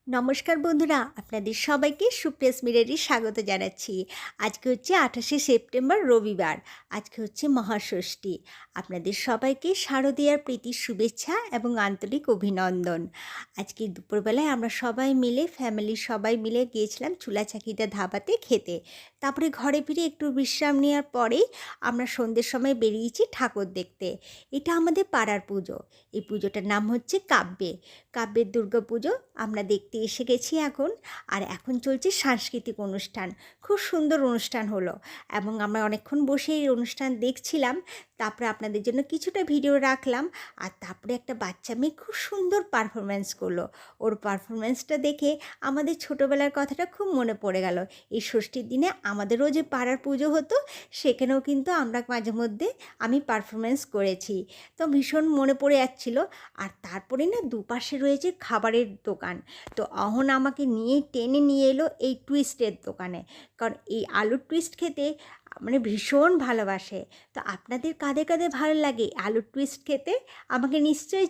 নমস্কার বন্ধুরা, আপনাদের সবাইকে সুপ্রেস মিরেরই স্বাগত জানাচ্ছি। আজকে হচ্ছে 28শে সেপ্টেম্বর রবিবার। আজকে হচ্ছে মহাষষ্ঠী। আপনাদের সবাইকে শারদীয়ার প্রীতির শুভেচ্ছা এবং আন্তরিক অভিনন্দন। আজকে দুপুরবেলায় আমরা সবাই মিলে ফ্যামিলির সবাই মিলে গিয়েছিলাম চুলাচাকিদা ধাবাতে খেতে। তারপরে ঘরে ফিরে একটু বিশ্রাম নেওয়ার পরেই আমরা সন্ধ্যের সময় বেরিয়েছি ঠাকুর দেখতে। এটা আমাদের পাড়ার পুজো। এই পুজোটার নাম হচ্ছে কাব্যের দুর্গাপুজো। আমরা দেখতে এসে গেছি এখন। আর এখন চলছে সাংস্কৃতিক অনুষ্ঠান। খুব সুন্দর অনুষ্ঠান হলো এবং আমরা অনেকক্ষণ বসে এই অনুষ্ঠান দেখছিলাম। তারপরে আপনাদের জন্য কিছুটা ভিডিও রাখলাম। আর তারপরে একটা বাচ্চা মেয়ে খুব সুন্দর পারফরম্যান্স করলো। ওর পারফরম্যান্সটা দেখে আমাদের ছোটোবেলার কথাটা খুব মনে পড়ে গেল। এই ষষ্ঠীর দিনে আমাদেরও যে পাড়ার পুজো হতো, সেখানেও কিন্তু আমরা মাঝে মধ্যে আমি পারফরম্যান্স করেছি। তো ভীষণ মনে পড়ে যাচ্ছিল। আর তারপরে না দুপাশে রয়েছে খাবারের দোকান। তো অহন আমাকে টেনে নিয়ে এলো এই টুইস্টের দোকানে। কারণ এই আলুর টুইস্ট খেতে মানে ভীষণ ভালোবাসে। তো আপনাদের কাদের কাদের ভালো লাগে আলুর টুইস্ট খেতে আমাকে নিশ্চয়ই